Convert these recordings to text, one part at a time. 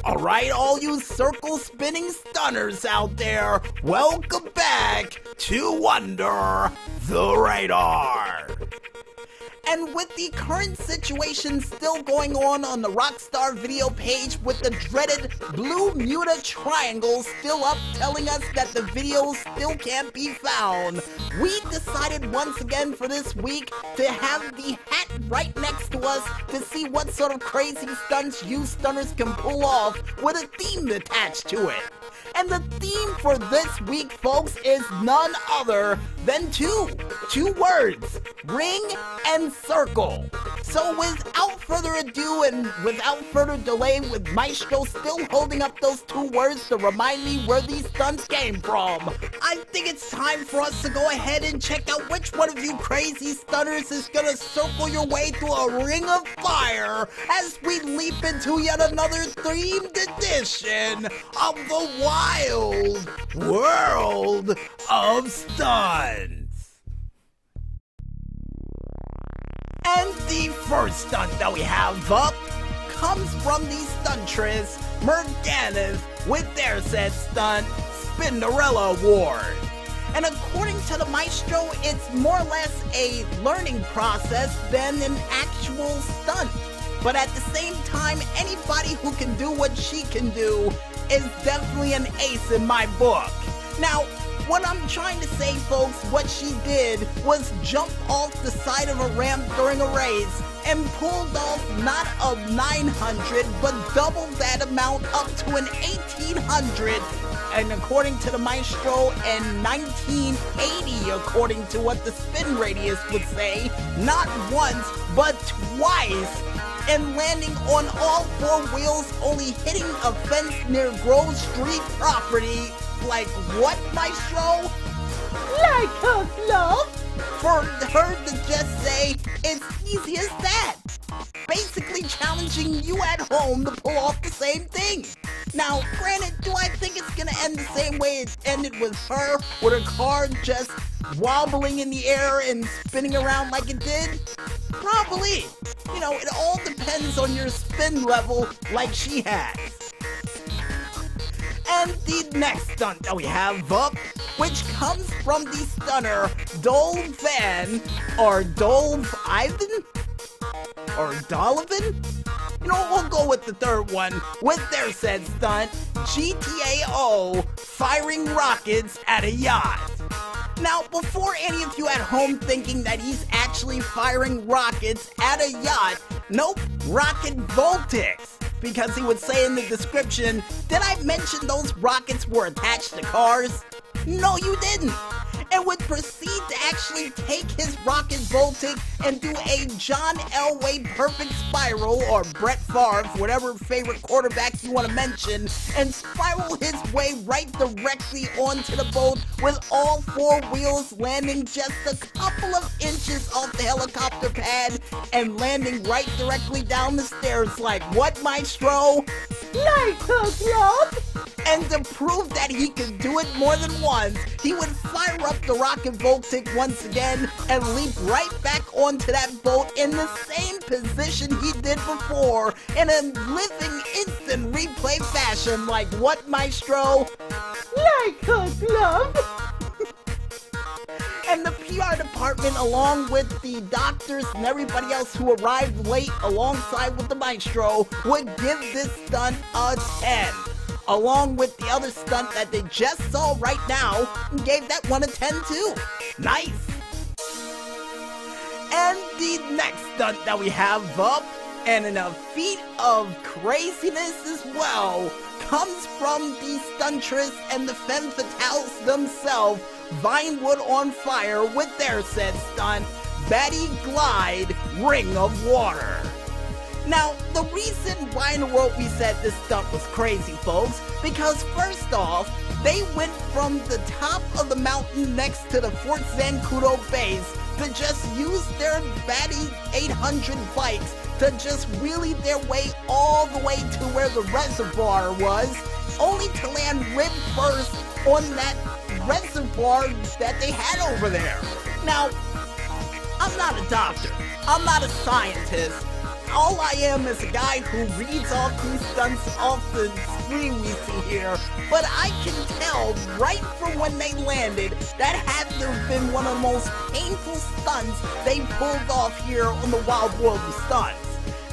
Alright, all you circle spinning stunners out there, welcome back to Under the Radar. And with the current situation still going on the Rockstar video page with the dreaded blue Muta triangle still up telling us that the video still can't be found, we decided once again for this week to have the hat right next to us to see what sort of crazy stunts you stunners can pull off with a theme attached to it. And the theme for this week, folks, is none other than two words, ring and circle. So without further ado and without further delay, with Maestro still holding up those two words to remind me where these stunts came from, I think it's time for us to go ahead and check out which one of you crazy stunners is gonna circle your way through a ring of fire as we leap into yet another themed edition of the wild world of stunts. And the first stunt that we have up comes from the stuntress Merganis with their said stunt, Spinderella Award. And according to the Maestro, it's more or less a learning process than an actual stunt. But at the same time, anybody who can do what she can do is definitely an ace in my book. Now, what I'm trying to say, folks, what she did was jump off the side of a ramp during a race and pulled off not a 900, but double that amount up to an 1800. And according to the Maestro, in 1980, according to what the spin radius would say, not once, but twice, and landing on all four wheels, only hitting a fence near Grove Street property. Like what, Maestro? Like a glove? For her to just say, it's easy as that. Basically challenging you at home to pull off the same thing. Now, granted, do I think it's gonna end the same way it ended with her, with her car just wobbling in the air and spinning around like it did? Probably. You know, it all depends on your spin level like she has. And the next stunt that we have up, which comes from the stunner Dolvan, or Ivan? Or Dolivan? You know, we'll go with the third one with their said stunt, GTAO, firing rockets at a yacht. Now, before any of you at home thinking that he's actually firing rockets at a yacht, nope, rocket voltics. Because he would say in the description, did I mention those rockets were attached to cars? No, you didn't. And would proceed to actually take his rocket voltic and do a John Elway perfect spiral, or Brett Favre, whatever favorite quarterback you want to mention, and spiral his way right directly onto the boat with all four wheels landing just a couple of inches off the helicopter pad and landing right directly down the stairs. Like what, Maestro? Like a glove? And to prove that he could do it more than once, he would fire up the rocket voltic once again and leap right back onto that boat in the same position he did before in a living instant replay fashion. Like what, Maestro? Like a glove? And the PR department, along with the doctors and everybody else who arrived late alongside with the Maestro, would give this stunt a 10. Along with the other stunt that they just saw right now, and gave that one a 10 too. Nice. And the next stunt that we have up, and in a feat of craziness as well, comes from the stuntress and the femme fatales themselves, Vinewood on Fire, with their said stunt, Batty Glide Ring of Water. Now, the reason why in the world we said this stunt was crazy, folks, because first off, they went from the top of the mountain next to the Fort Zancudo base to just use their Batty 800 bikes to just wheelie their way all the way to where the reservoir was, only to land rib first on that reservoir that they had over there. Now, I'm not a doctor, I'm not a scientist, all I am is a guy who reads off these stunts off the screen we see here, but I can tell right from when they landed that had to have been one of the most painful stunts they pulled off here on the Wild World of Stunts.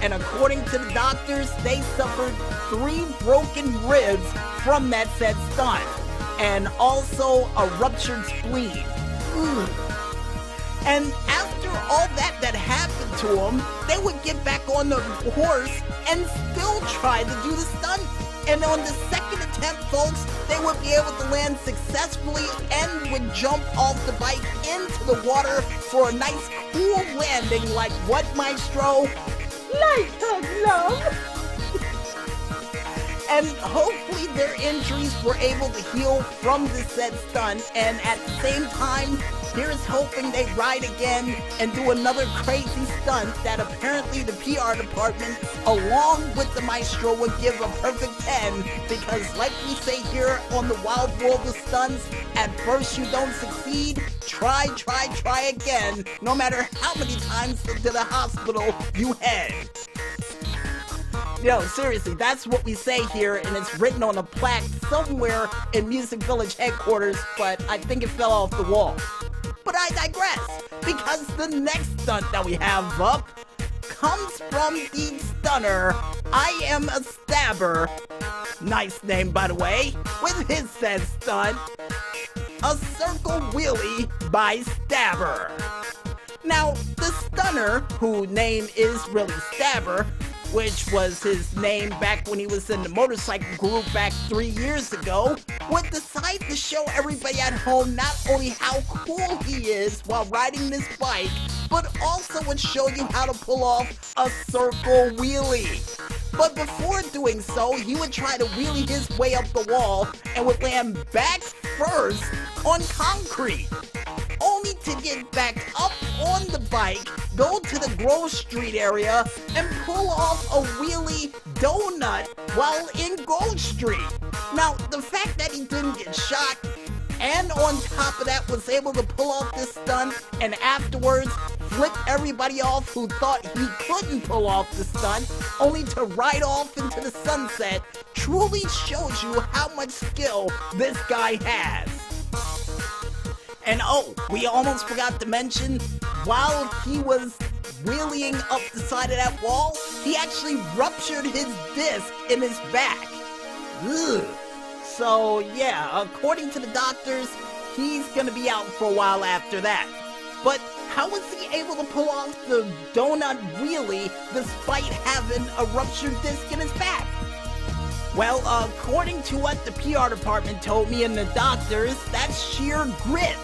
And according to the doctors, they suffered 3 broken ribs from that said stunt, and also a ruptured spleen. And after all that happened to them, they would get back on the horse and still try to do the stunt. And on the second attempt, folks, they would be able to land successfully and would jump off the bike into the water for a nice cool landing like what, Maestro? Like a glove. And hopefully their injuries were able to heal from the said stunt, and at the same time, here's hoping they ride again and do another crazy stunt that apparently the PR department, along with the Maestro, would give a perfect 10, because like we say here on the Wild World of Stunts, at first you don't succeed, try again, no matter how many times to the hospital you head. Yo, seriously, that's what we say here, and it's written on a plaque somewhere in Music Village headquarters, but I think it fell off the wall. But I digress, because the next stunt that we have up comes from the stunner I Am a Stabber, nice name by the way, with his said stunt, a circle wheelie by Stabber. Now, the stunner, whose name is really Stabber, which was his name back when he was in the motorcycle group back 3 years ago, would decide to show everybody at home not only how cool he is while riding this bike, but also would show you how to pull off a circle wheelie. But before doing so, he would try to wheelie his way up the wall and would land back first on concrete, only to get back up on the bike, go to the Grove Street area, and pull off a wheelie donut while in Grove Street. Now, the fact that he didn't get shot, and on top of that was able to pull off this stunt, and afterwards flip everybody off who thought he couldn't pull off the stunt, only to ride off into the sunset, truly shows you how much skill this guy has. And oh, we almost forgot to mention, while he was wheeling up the side of that wall, he actually ruptured his disc in his back. Ugh. So yeah, according to the doctors, he's gonna be out for a while after that. But how was he able to pull off the donut wheelie despite having a ruptured disc in his back? Well, according to what the PR department told me and the doctors, that's sheer grit.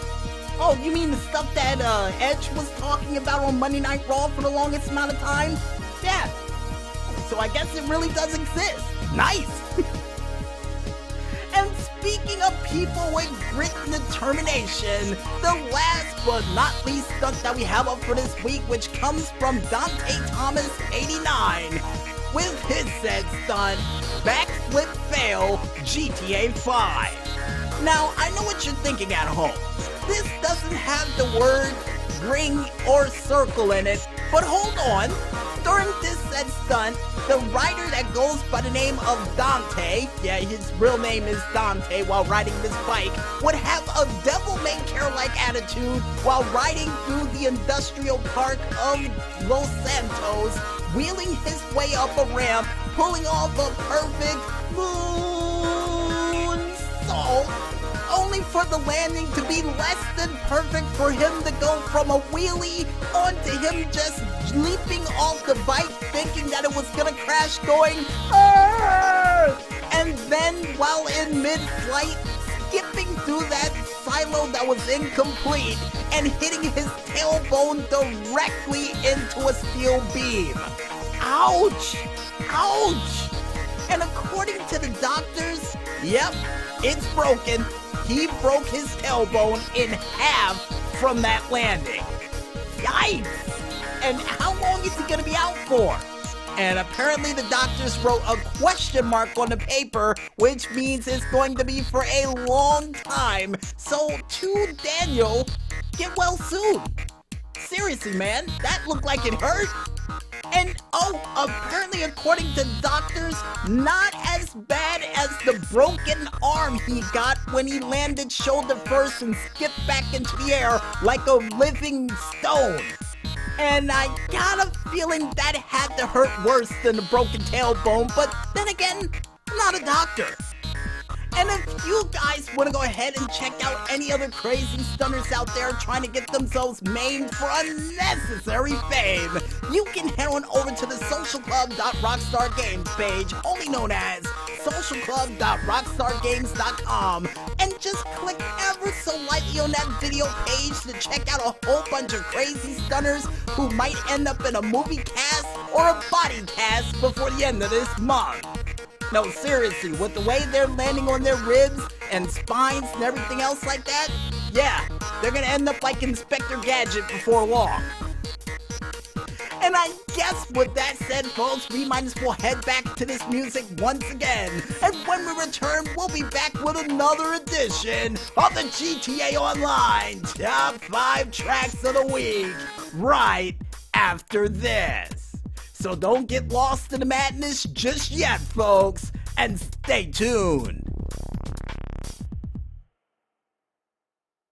Oh, you mean the stuff that Edge was talking about on Monday Night Raw for the longest amount of time? Yeah. So I guess it really does exist. Nice. And speaking of people with grit and determination, the last but not least stunt that we have up for this week, which comes from Dante Thomas 89, with his said stunt, Backflip Fail GTA 5. Now, I know what you're thinking at home. This doesn't have the word ring or circle in it, but hold on. During this said stunt, the rider that goes by the name of Dante, yeah, his real name is Dante while riding this bike, would have a devil-may-care-like attitude while riding through the industrial park of Los Santos, wheeling his way up a ramp, pulling off a perfect moonsault, only for the landing to be less than perfect for him to go from a wheelie onto him just leaping off the bike thinking that it was gonna crash going, "Arr!" And then while in mid-flight, skipping through that silo that was incomplete and hitting his tailbone directly into a steel beam. Ouch! Ouch! And according to the doctors, yep, it's broken. He broke his tailbone in half from that landing. Yikes! And how long is he gonna be out for? And apparently the doctors wrote a question mark on the paper, which means it's going to be for a long time. So to Daniel, get well soon. Seriously, man, that looked like it hurt. And apparently according to doctors, not as bad as the broken arm he got when he landed shoulder first and skipped back into the air like a living stone. And I got a feeling that had to hurt worse than a broken tailbone, but then again, I'm not a doctor. And if you guys want to go ahead and check out any other crazy stunners out there trying to get themselves maimed for unnecessary fame, you can head on over to the socialclub.rockstargames page, only known as socialclub.rockstargames.com, and just click ever so lightly on that video page to check out a whole bunch of crazy stunners who might end up in a movie cast or a body cast before the end of this month. No, seriously, with the way they're landing on their ribs and spines and everything else like that, yeah, they're gonna end up like Inspector Gadget before long. And I guess with that said, folks, we might as well head back to this music once again. And when we return, we'll be back with another edition of the GTA Online Top 5 Tracks of the Week right after this. So don't get lost in the madness just yet, folks, and stay tuned.